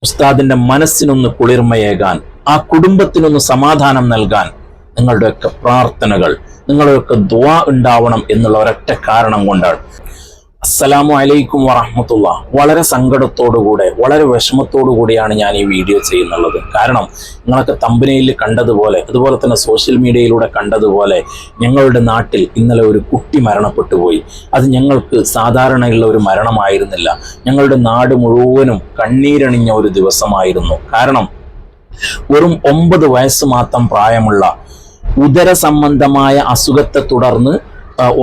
ഉസ്താദിന്റെ മനസ്സിനൊന്ന് കുളിർമയേകാൻ, ആ കുടുംബത്തിനൊന്ന് സമാധാനം നൽകാൻ നിങ്ങളുടെയൊക്കെ പ്രാർത്ഥനകൾ, നിങ്ങളുടെയൊക്കെ ദുആ ഉണ്ടാവണം എന്നുള്ള ഒരൊറ്റ കാരണം കൊണ്ടാണ്. അസ്സലാമു അലൈക്കും വറഹ്മത്തുള്ളാഹ്. വളരെ സങ്കടത്തോടുകൂടെ, വളരെ വിഷമത്തോടു കൂടിയാണ് ഞാൻ ഈ വീഡിയോ ചെയ്യുന്നുള്ളത്. കാരണം നിങ്ങളൊക്കെ തമ്പനയിൽ കണ്ടതുപോലെ, അതുപോലെ തന്നെ സോഷ്യൽ മീഡിയയിലൂടെ കണ്ടതുപോലെ, ഞങ്ങളുടെ നാട്ടിൽ ഇന്നലെ ഒരു കുട്ടി മരണപ്പെട്ടു പോയി. അത് ഞങ്ങൾക്ക് സാധാരണയുള്ള ഒരു മരണമായിരുന്നില്ല. ഞങ്ങളുടെ നാട് മുഴുവനും കണ്ണീരണിഞ്ഞ ഒരു ദിവസമായിരുന്നു. കാരണം വെറും 9 വയസ്സ് മാത്രം പ്രായമുള്ള ഉദര സംബന്ധമായ അസുഖത്തെ തുടർന്ന്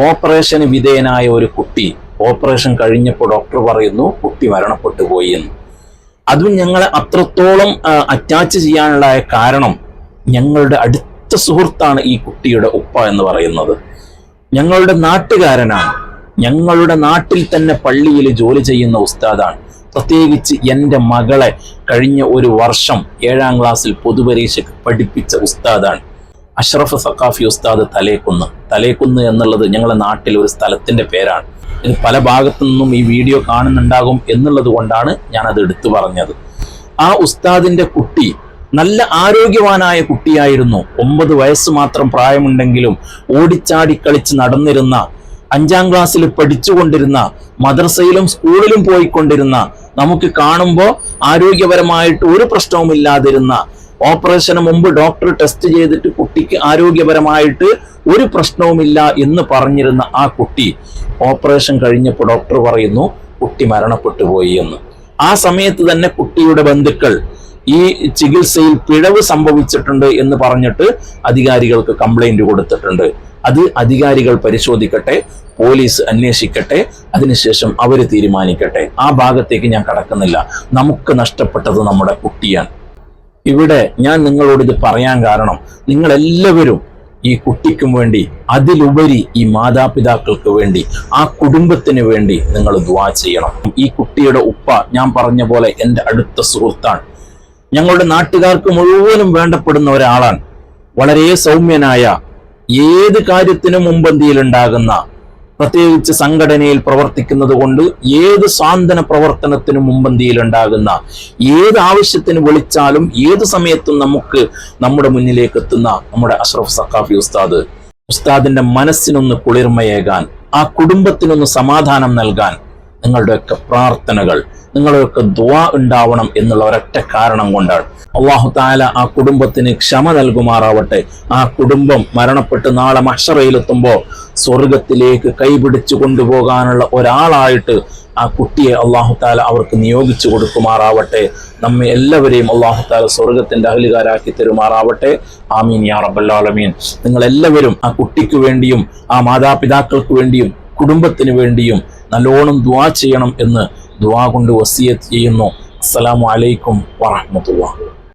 ഓപ്പറേഷന് വിധേയനായ ഒരു കുട്ടി, ഓപ്പറേഷൻ കഴിഞ്ഞപ്പോൾ ഡോക്ടർ പറയുന്നു കുട്ടി മരണപ്പെട്ടു പോയി എന്ന്. അതും ഞങ്ങളെ അത്രത്തോളം അറ്റാച്ച് ചെയ്യാനുള്ള കാരണം, ഞങ്ങളുടെ അടുത്ത സുഹൃത്താണ് ഈ കുട്ടിയുടെ ഉപ്പ എന്ന് പറയുന്നത്. ഞങ്ങളുടെ നാട്ടുകാരനാണ്, ഞങ്ങളുടെ നാട്ടിൽ തന്നെ പള്ളിയിൽ ജോലി ചെയ്യുന്ന ഉസ്താദാണ്. പ്രത്യേകിച്ച് എൻ്റെ മകളെ കഴിഞ്ഞ ഒരു വർഷം 7ാം ക്ലാസ്സിൽ പൊതുപരീക്ഷയ്ക്ക് പഠിപ്പിച്ച ഉസ്താദാണ്. അഷ്റഫ് സഖാഫി ഉസ്താദ് തലേക്കുന്ന് എന്നുള്ളത് ഞങ്ങളുടെ നാട്ടിൽ ഒരു സ്ഥലത്തിൻ്റെ പേരാണ്. ഇത് പല ഭാഗത്തു നിന്നും ഈ വീഡിയോ കാണുന്നുണ്ടാകും എന്നുള്ളത് കൊണ്ടാണ് ഞാനത് എടുത്തു പറഞ്ഞത്. ആ ഉസ്താദിന്റെ കുട്ടി നല്ല ആരോഗ്യവാനായ കുട്ടിയായിരുന്നു. 9 വയസ്സ് മാത്രം പ്രായമുണ്ടെങ്കിലും ഓടിച്ചാടി കളിച്ച് നടന്നിരുന്ന, 5ാം ക്ലാസ്സിൽ പഠിച്ചുകൊണ്ടിരുന്ന, മദ്രസയിലും സ്കൂളിലും പോയിക്കൊണ്ടിരുന്ന, നമുക്ക് കാണുമ്പോൾ ആരോഗ്യപരമായിട്ട് ഒരു പ്രശ്നവുമില്ലാതിരുന്ന, ഓപ്പറേഷന് മുമ്പ് ഡോക്ടർ ടെസ്റ്റ് ചെയ്തിട്ട് കുട്ടിക്ക് ആരോഗ്യപരമായിട്ട് ഒരു പ്രശ്നവുമില്ല എന്ന് പറഞ്ഞിരുന്ന ആ കുട്ടി ഓപ്പറേഷൻ കഴിഞ്ഞപ്പോൾ ഡോക്ടർ പറയുന്നു കുട്ടി മരണപ്പെട്ടു പോയി എന്ന്. ആ സമയത്ത് തന്നെ കുട്ടിയുടെ ബന്ധുക്കൾ ഈ ചികിത്സയിൽ പിഴവ് സംഭവിച്ചിട്ടുണ്ട് എന്ന് പറഞ്ഞിട്ട് അധികാരികൾക്ക് കംപ്ലൈന്റ് കൊടുത്തിട്ടുണ്ട്. അത് അധികാരികൾ പരിശോധിക്കട്ടെ, പോലീസ് അന്വേഷിക്കട്ടെ, അതിനുശേഷം അവർ തീരുമാനിക്കട്ടെ. ആ ഭാഗത്തേക്ക് ഞാൻ കടക്കുന്നില്ല. നമുക്ക് നഷ്ടപ്പെട്ടത് നമ്മുടെ കുട്ടിയാണ്. ഇവിടെ ഞാൻ നിങ്ങളോട് ഇത് പറയാൻ കാരണം, നിങ്ങളെല്ലാവരും ഈ കുട്ടിക്കും വേണ്ടി, അതിലുപരി ഈ മാതാപിതാക്കൾക്ക് വേണ്ടി, ആ കുടുംബത്തിന് വേണ്ടി നിങ്ങൾ ദുആ ചെയ്യണം. ഈ കുട്ടിയുടെ ഉപ്പ ഞാൻ പറഞ്ഞ പോലെ എൻ്റെ അടുത്ത സുഹൃത്താണ്. ഞങ്ങളുടെ നാട്ടുകാർക്ക് മുഴുവനും വേണ്ടപ്പെടുന്ന ഒരാളാണ്. വളരെ സൗമ്യനായ, ഏത് കാര്യത്തിനും മുൻപന്തിയിലുണ്ടാകുന്ന, പ്രത്യേകിച്ച് സംഘടനയിൽ പ്രവർത്തിക്കുന്നത് കൊണ്ട് ഏത് സാന്ത്വന പ്രവർത്തനത്തിനും മുൻപന്തിയിലുണ്ടാകുന്ന, ഏത് ആവശ്യത്തിന് വിളിച്ചാലും ഏത് സമയത്തും നമുക്ക് നമ്മുടെ മുന്നിലേക്ക് എത്തുന്ന നമ്മുടെ അഷ്റഫ് സഖാഫി ഉസ്താദിന്റെ മനസ്സിനൊന്ന് കുളിർമയേകാൻ, ആ കുടുംബത്തിനൊന്ന് സമാധാനം നൽകാൻ നിങ്ങളുടെയൊക്കെ പ്രാർത്ഥനകൾ, നിങ്ങളുടെയൊക്കെ ദുആ ഉണ്ടാവണം എന്നുള്ള ഒരൊറ്റ കാരണം കൊണ്ടാണ്. അല്ലാഹു തആല ആ കുടുംബത്തിന് ക്ഷമ നൽകുമാറാവട്ടെ. ആ കുടുംബം മരണപ്പെട്ട് നാളെ മഹ്ശറയിലെത്തുമ്പോൾ സ്വർഗത്തിലേക്ക് കൈപിടിച്ചു കൊണ്ടുപോകാനുള്ള ഒരാളായിട്ട് ആ കുട്ടിയെ അല്ലാഹു തആല അവർക്ക് നിയോഗിച്ചു കൊടുക്കുമാറാവട്ടെ. നമ്മെ എല്ലാവരെയും അല്ലാഹു തആല സ്വർഗത്തിന്റെ അഹ്ലുകാരാക്കി തരുമാറാവട്ടെ. ആമീൻ യാ റബ്ബൽ ആലമീൻ. നിങ്ങളെല്ലാവരും ആ കുട്ടിക്ക് വേണ്ടിയും ആ മാതാപിതാക്കൾക്ക് വേണ്ടിയും കുടുംബത്തിന് വേണ്ടിയും നല്ലോണം ദുആ ചെയ്യണം എന്ന് ദുആ കൊണ്ട് വസിയത്ത് ചെയ്യുന്നു. അസ്സലാമു അലൈക്കും വറഹ്മത്തുള്ളാഹി.